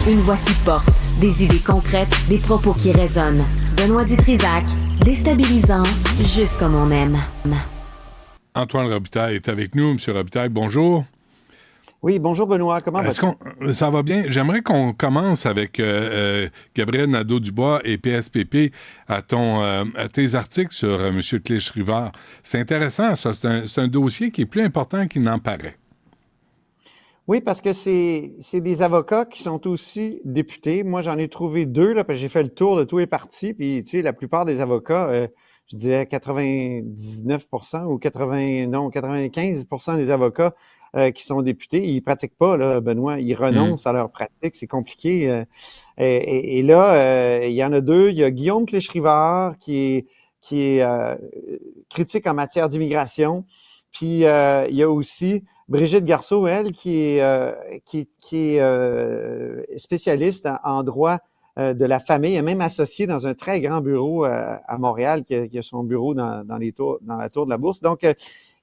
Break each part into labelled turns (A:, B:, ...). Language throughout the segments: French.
A: Une voix qui porte, des idées concrètes, des propos qui résonnent. Benoît Dutrisac, déstabilisant, juste comme on aime.
B: Antoine Robitaille est avec nous. Monsieur Robitaille, bonjour.
C: Oui, bonjour Benoît, comment vas-tu?
B: Ça va bien. J'aimerais qu'on commence avec Gabriel Nadeau-Dubois et PSPP à tes articles sur M. Clich-Rivard. C'est intéressant, ça. C'est un dossier qui est plus important qu'il n'en paraît.
C: Oui, parce que c'est des avocats qui sont aussi députés. Moi, j'en ai trouvé deux, là, parce que j'ai fait le tour de tous les partis, puis tu sais, la plupart des avocats, je dirais 99% ou 95% des avocats qui sont députés, ils pratiquent pas, là, Benoît, ils renoncent à leur pratique, c'est compliqué. Et là, il y en a deux. Il y a Guillaume Clich-Rivard qui est critique en matière d'immigration. Puis il y a aussi Brigitte Garceau, elle, qui est spécialiste en droit de la famille, elle est même associée dans un très grand bureau à Montréal, qui a son bureau dans la tour de la Bourse. Donc,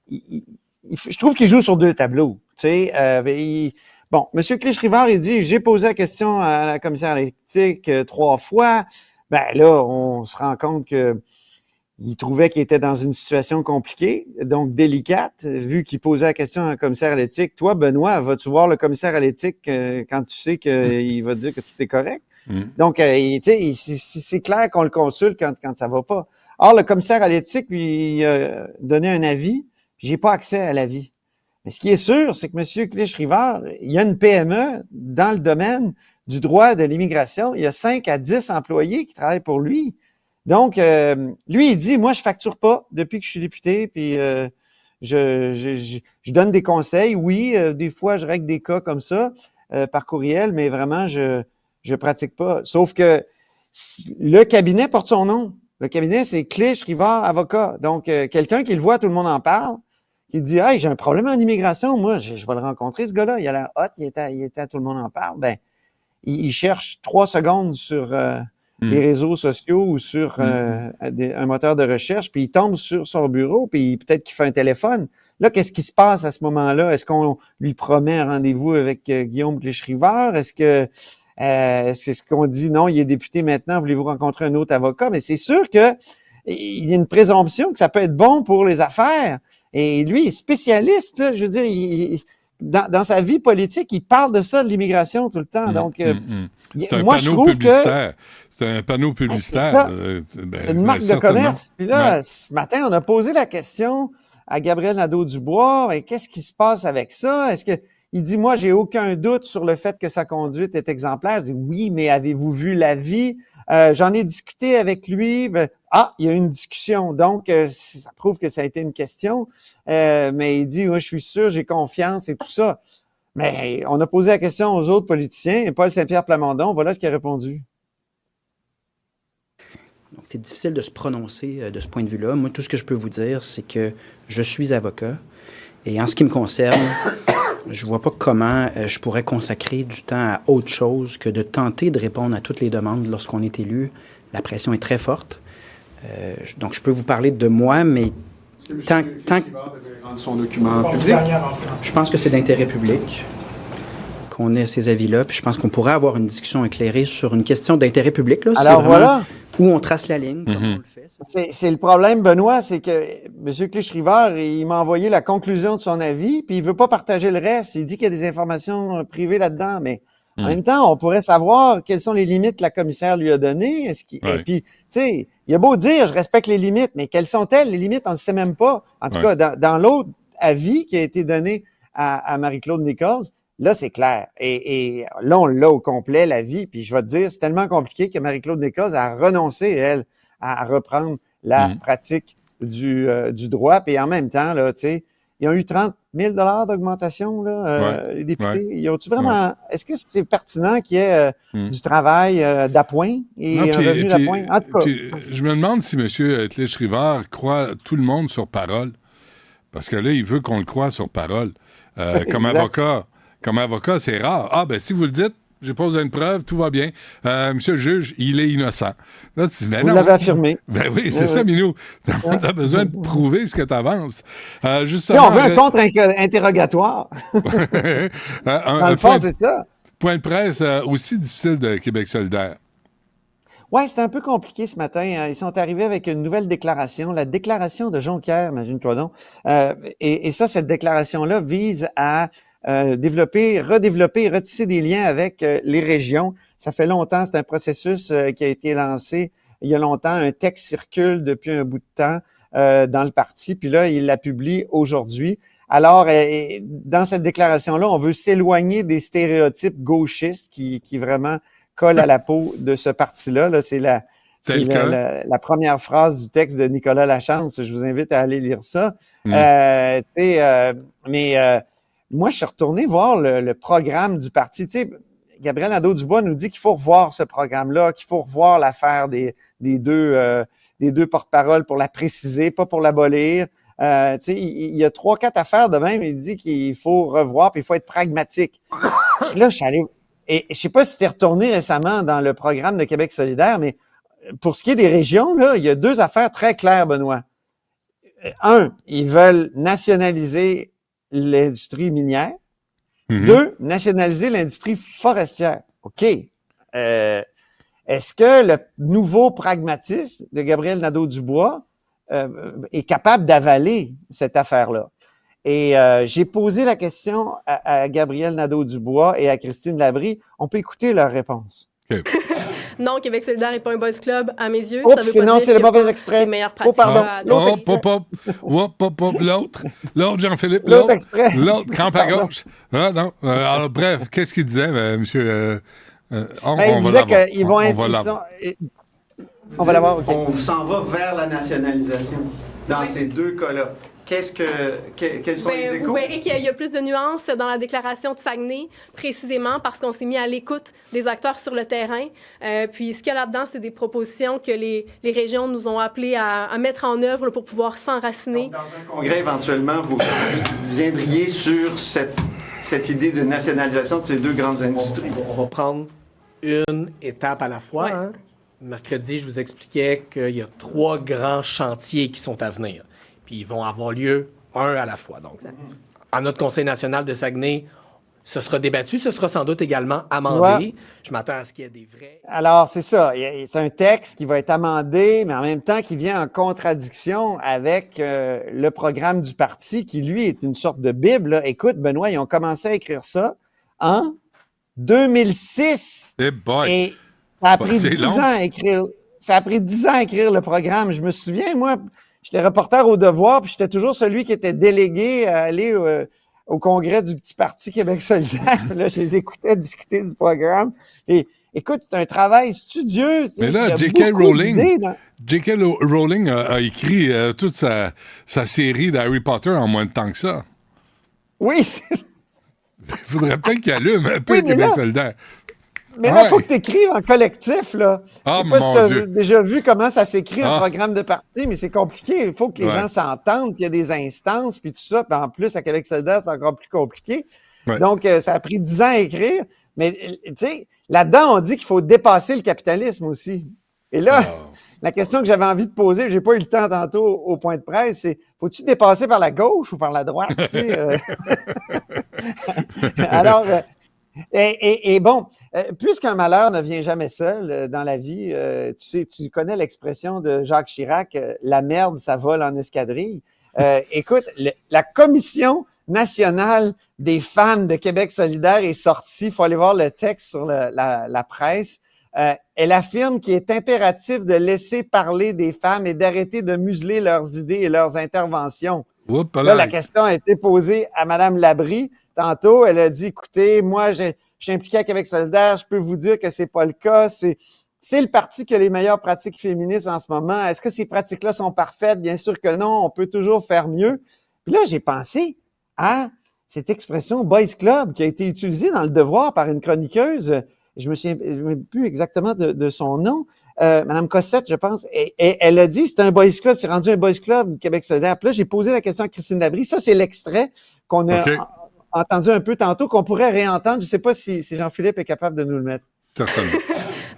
C: je trouve qu'il joue sur deux tableaux. Tu sais, bon, M. Clich-Rivard, il dit, j'ai posé la question à la commissaire à l'éthique 3 fois. Ben là, on se rend compte que il trouvait qu'il était dans une situation compliquée, donc délicate, vu qu'il posait la question à un commissaire à l'éthique. Toi, Benoît, vas-tu voir le commissaire à l'éthique quand tu sais qu'il va dire que tout est correct? Donc, tu sais, c'est clair qu'on le consulte quand ça va pas. Or, le commissaire à l'éthique lui a donné un avis, puis j'ai pas accès à l'avis. Mais ce qui est sûr, c'est que M. Clich-Rivard, il y a une PME dans le domaine du droit de l'immigration. Il y a 5 à 10 employés qui travaillent pour lui. Donc, lui, il dit, moi, je facture pas depuis que je suis député, puis je donne des conseils. Oui, des fois, je règle des cas comme ça par courriel, mais vraiment, je pratique pas. Sauf que le cabinet porte son nom. Le cabinet, c'est Clich-Rivard avocat. Donc, quelqu'un qui le voit, tout le monde en parle, qui dit, hey, j'ai un problème en immigration, moi, je vais le rencontrer, ce gars-là. Il a l'air hot, il était à tout le monde en parle. Ben, il cherche 3 secondes sur les réseaux sociaux ou sur un moteur de recherche, puis il tombe sur son bureau, puis peut-être qu'il fait un téléphone. Là, qu'est-ce qui se passe à ce moment-là? Est-ce qu'on lui promet un rendez-vous avec Guillaume Clich-Rivard? Est-ce qu'on dit non, il est député maintenant, voulez-vous rencontrer un autre avocat? Mais c'est sûr que il y a une présomption que ça peut être bon pour les affaires. Et lui, il est spécialiste, là, je veux dire, dans sa vie politique, il parle de ça, de l'immigration tout le temps. Donc,
B: c'est un
C: moi,
B: panneau
C: je trouve
B: publicitaire. C'est un panneau publicitaire.
C: C'est une marque de commerce. Puis là, ce matin, on a posé la question à Gabriel Nadeau-Dubois, et qu'est-ce qui se passe avec ça? Il dit, moi, j'ai aucun doute sur le fait que sa conduite est exemplaire. Je dis, oui, mais avez-vous vu l'avis? J'en ai discuté avec lui. Il y a eu une discussion. Donc, ça prouve que ça a été une question. Mais il dit, moi, je suis sûr, j'ai confiance et tout ça. Mais on a posé la question aux autres politiciens, et Paul Saint-Pierre Plamondon, voilà ce qu'il a répondu.
D: Donc, c'est difficile de se prononcer de ce point de vue-là. Moi, tout ce que je peux vous dire, c'est que je suis avocat. Et en ce qui me concerne, je vois pas comment je pourrais consacrer du temps à autre chose que de tenter de répondre à toutes les demandes lorsqu'on est élu. La pression est très forte. Donc, je peux vous parler de moi, mais tant que
E: son document public.
D: Je pense que c'est d'intérêt public qu'on ait ces avis-là. Puis je pense qu'on pourrait avoir une discussion éclairée sur une question d'intérêt public. Là,
C: alors voilà.
D: Où on trace la ligne, comme on le fait.
C: C'est le problème, Benoît, c'est que M. Clich-Rivard, il m'a envoyé la conclusion de son avis, puis il veut pas partager le reste. Il dit qu'il y a des informations privées là-dedans, mais en même temps, on pourrait savoir quelles sont les limites que la commissaire lui a données. Et puis, tu sais, il a beau dire, je respecte les limites, mais quelles sont-elles, les limites? On ne le sait même pas. En tout cas, dans l'autre avis qui a été donné à Marie-Claude Nichols, là, c'est clair. Et là, on l'a au complet, l'avis. Puis je vais te dire, c'est tellement compliqué que Marie-Claude Nichols a renoncé, elle, à reprendre la pratique du droit. Puis en même temps, là, tu sais, ils ont eu 30 000 d'augmentation, là, les députés. Ils ont-tu vraiment... Est-ce que c'est pertinent qu'il y ait du travail d'appoint et un revenu d'appoint? En tout cas...
B: je me demande si M. Clich-Rivard croit tout le monde sur parole. Parce que là, il veut qu'on le croie sur parole. Comme avocat, c'est rare. Ah, ben si vous le dites, j'ai pas besoin de preuves, tout va bien. Monsieur le juge, il est innocent. Là, tu dis,
C: vous l'avez affirmé.
B: Ben oui, c'est ça, Minou. T'as besoin de prouver ce que t'avances. Justement,
C: on veut un contre-interrogatoire. Dans le fond, c'est ça.
B: point de presse aussi difficile de Québec solidaire.
C: Oui, c'était un peu compliqué ce matin. Ils sont arrivés avec une nouvelle déclaration, la déclaration de Jonquière, imagine-toi donc. Et ça, cette déclaration-là vise à redévelopper, retisser des liens avec les régions. Ça fait longtemps, c'est un processus qui a été lancé il y a longtemps. Un texte circule depuis un bout de temps dans le parti, puis là, il la publie aujourd'hui. Alors, dans cette déclaration-là, on veut s'éloigner des stéréotypes gauchistes qui vraiment colle à la peau de ce parti-là. Là, c'est la première phrase du texte de Nicolas Lachance. Je vous invite à aller lire ça. Mais moi, je suis retourné voir le programme du parti. Tu sais, Gabriel Nadeau-Dubois nous dit qu'il faut revoir ce programme-là, qu'il faut revoir l'affaire des deux porte-paroles pour la préciser, pas pour l'abolir. Tu sais, il y a 3-4 affaires de même. Il dit qu'il faut revoir, puis il faut être pragmatique. Là, je suis allé... Et je sais pas si tu es retourné récemment dans le programme de Québec solidaire, mais pour ce qui est des régions, là, il y a 2 affaires très claires, Benoît. Un, ils veulent nationaliser l'industrie minière. 2, nationaliser l'industrie forestière. OK. Est-ce que le nouveau pragmatisme de Gabriel Nadeau-Dubois est capable d'avaler cette affaire-là? Et j'ai posé la question à Gabriel Nadeau-Dubois et à Christine Labrie. On peut écouter leur réponse.
B: Okay.
F: Non, Québec solidaire n'est pas un boys club, à mes yeux.
C: Oups, c'est le mauvais extrait.
F: Oh,
C: pardon.
B: L'autre, Jean-Philippe,
C: l'autre extrait.
B: L'autre, camp à gauche. Ah, non. Alors, bref, qu'est-ce qu'il disait, monsieur?
C: Il disait qu'ils vont être... On va l'avoir, OK.
G: On s'en va vers la nationalisation dans ces 2 cas-là. Quels sont les échos?
F: Vous verrez qu'il y a plus de nuances dans la déclaration de Saguenay, précisément parce qu'on s'est mis à l'écoute des acteurs sur le terrain. Puis ce qu'il y a là-dedans, c'est des propositions que les régions nous ont appelés à mettre en œuvre pour pouvoir s'enraciner.
G: Donc, dans un congrès, éventuellement, vous viendriez sur cette idée de nationalisation de ces 2 grandes industries.
H: On va prendre une étape à la fois.
F: Ouais.
H: Hein? Mercredi, je vous expliquais qu'il y a 3 grands chantiers qui sont à venir. Puis ils vont avoir lieu un à la fois. Donc, en notre Conseil national de Saguenay, ce sera débattu, ce sera sans doute également amendé.
C: Ouais.
H: Je m'attends à ce qu'il y ait des vrais...
C: Alors, c'est ça. C'est un texte qui va être amendé, mais en même temps qui vient en contradiction avec le programme du parti, qui, lui, est une sorte de Bible. Là. Écoute, Benoît, ils ont commencé à écrire ça en 2006.
B: Hey boy.
C: Et ça a pris 10 ans à écrire. Ça a pris 10 ans à écrire le programme. Je me souviens, moi... J'étais reporter au Devoir, puis j'étais toujours celui qui était délégué à aller au congrès du petit parti Québec solidaire. Là, je les écoutais discuter du programme. Et écoute, c'est un travail studieux.
B: Mais là, J.K. Rowling a écrit toute sa série d'Harry Potter en moins de temps que ça.
C: Oui,
B: Il faudrait peut-être qu'il allume un peu Québec solidaire.
C: Mais là, il faut que tu écrives en collectif, là.
B: Ah,
C: je sais pas si tu as
B: Dieu.
C: déjà vu comment ça s'écrit, un programme de parti, mais c'est compliqué. Il faut que les gens s'entendent, qu'il y a des instances, puis tout ça. Puis en plus, à Québec solidaire, c'est encore plus compliqué.
B: Ouais.
C: Donc, ça a pris 10 ans à écrire. Mais, tu sais, là-dedans, on dit qu'il faut dépasser le capitalisme aussi. Et là, la question que j'avais envie de poser, j'ai pas eu le temps tantôt au point de presse, c'est faut-tu dépasser par la gauche ou par la droite? Alors... Et bon, puisqu'un malheur ne vient jamais seul dans la vie, tu connais l'expression de Jacques Chirac, la merde, ça vole en escadrille. Écoute, la Commission nationale des femmes de Québec solidaire est sortie. Il faut aller voir le texte sur la presse. Elle affirme qu'il est impératif de laisser parler des femmes et d'arrêter de museler leurs idées et leurs interventions. Là, la question a été posée à Mme Labrie. Tantôt, elle a dit, écoutez, moi, je suis impliquée à Québec solidaire, je peux vous dire que c'est pas le cas. C'est le parti qui a les meilleures pratiques féministes en ce moment. Est-ce que ces pratiques-là sont parfaites? Bien sûr que non, on peut toujours faire mieux. Puis là, j'ai pensé à cette expression « boys club » qui a été utilisée dans Le Devoir par une chroniqueuse. Je me souviens plus exactement de son nom. Madame Cossette, je pense. Et elle a dit, c'est un boys club, c'est rendu un boys club Québec solidaire. Puis là, j'ai posé la question à Christine Labrie. Ça, c'est l'extrait qu'on a... entendu un peu tantôt, qu'on pourrait réentendre. Je ne sais pas si Jean-Philippe est capable de nous le mettre.
B: Certainement.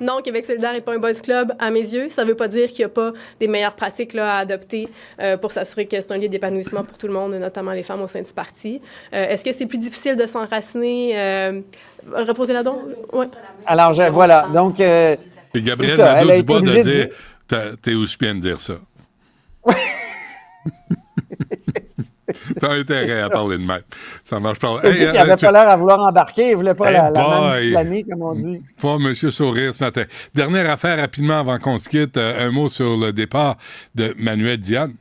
F: Non, Québec solidaire n'est pas un boys club à mes yeux. Ça ne veut pas dire qu'il n'y a pas des meilleures pratiques là, à adopter pour s'assurer que c'est un lieu d'épanouissement pour tout le monde, notamment les femmes au sein du parti. Est-ce que c'est plus difficile de s'enraciner? Reposer la don? Oui.
C: Alors, voilà. Donc,
B: Et Gabriel
C: ça,
B: Nadeau-Dubois de dire t'es aussi bien de dire ça. T'as intérêt à parler de même. Ça marche pas.
C: Il dit qu'il n'avait pas l'air à vouloir embarquer. Il ne voulait pas la mansplaner, comme on dit.
B: Pas M. Sourire ce matin. Dernière affaire, rapidement, avant qu'on se quitte. Un mot sur le départ de Manuel Diane.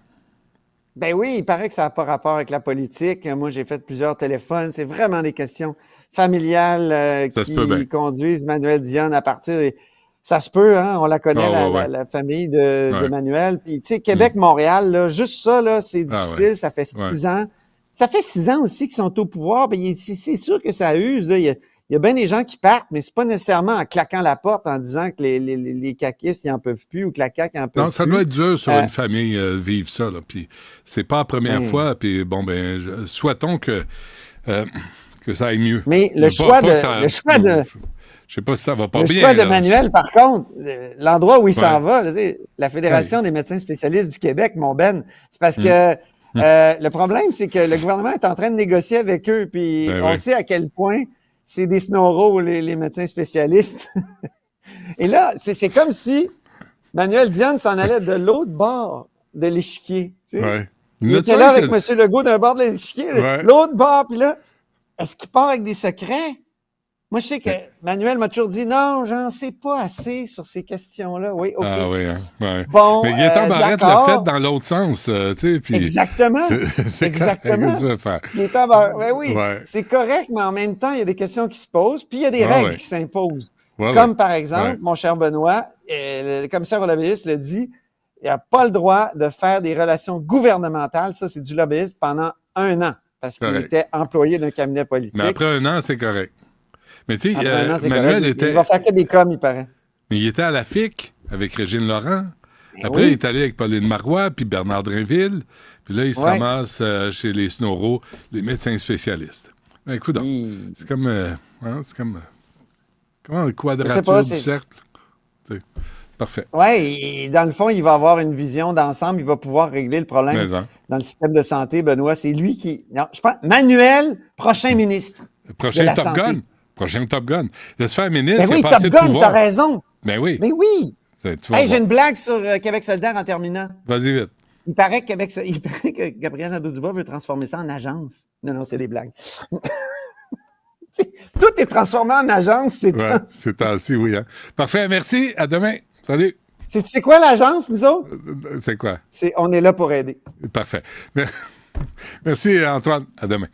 C: Ben oui, il paraît que ça n'a pas rapport avec la politique. Moi, j'ai fait plusieurs téléphones. C'est vraiment des questions familiales qui conduisent Manuel Diane à partir... Ça se peut, hein? On la connaît, la famille de Manuel. Puis, tu sais, Québec-Montréal, là, juste ça, là, c'est difficile. Ça fait 6 ans. Ça fait 6 ans aussi qu'ils sont au pouvoir. Ben, c'est sûr que ça use. Là. Il y a bien des gens qui partent, mais c'est pas nécessairement en claquant la porte en disant que les caquistes, ils n'en peuvent plus ou que la CAQ en peut plus.
B: Non, ça doit être dur sur une famille vivre ça. Là. Puis, c'est pas la première fois. Puis, bon, souhaitons que ça aille mieux.
C: Mais le choix de...
B: Je sais pas si ça va pas bien.
C: Le choix de Manuel, par contre, l'endroit où il s'en va, la Fédération des médecins spécialistes du Québec, mon Ben, c'est parce que le problème, c'est que le gouvernement est en train de négocier avec eux, puis on sait à quel point c'est des snorros, les médecins spécialistes. Et là, c'est comme si Manuel Diane s'en allait de l'autre bord de l'échiquier. Tu sais. Il était là avec M. Legault d'un bord de l'échiquier, l'autre bord, puis là, est-ce qu'il part avec des secrets? Moi, je sais que Manuel m'a toujours dit non, j'en sais pas assez sur ces questions-là. Oui, OK.
B: Ah oui, hein? Ouais.
C: Bon,
B: mais Gaétan Barrette l'a fait dans l'autre sens, tu sais. Puis
C: exactement.
B: C'est
C: exactement.
B: Qu'est-ce que tu veux faire?
C: Gaétan Barrette, c'est correct, mais en même temps, il y a des questions qui se posent, puis il y a des règles qui s'imposent. Comme par exemple, mon cher Benoît, le commissaire au lobbyisme le dit, il n'a pas le droit de faire des relations gouvernementales, ça c'est du lobbyisme, pendant 1 an, parce qu'il était employé d'un cabinet politique.
B: Mais après 1 an, c'est correct. Mais tu sais, Manuel était...
C: Il va faire que des coms, il paraît.
B: Mais il était à la FIC avec Régine Laurent. Après, il est allé avec Pauline Marois, puis Bernard Drinville. Puis là, il se ramasse chez les snorros, les médecins spécialistes. Ben, écoute, c'est comme... comment le quadrature du cercle? Parfait.
C: Oui, dans le fond, il va avoir une vision d'ensemble. Il va pouvoir régler le problème dans le système de santé, Benoît. C'est lui qui... Non, je pense... Manuel, prochain ministre.
B: Prochain Top Gun. Prochain Top Gun. De se faire ministre,
C: il
B: n'y a pas assez de pouvoir.
C: T'as raison.
B: Ben oui.
C: Mais oui.
B: J'ai
C: une blague sur Québec solidaire en terminant.
B: Vas-y vite.
C: Il paraît que Gabriel Nadeau-Dubois veut transformer ça en agence. Non, c'est des blagues. Tout est transformé en agence, c'est
B: c'est ainsi, oui. Hein. Parfait, merci. À demain. Salut.
C: C'est quoi l'agence, nous autres?
B: C'est quoi?
C: On est là pour aider.
B: Parfait. Merci, Antoine. À demain.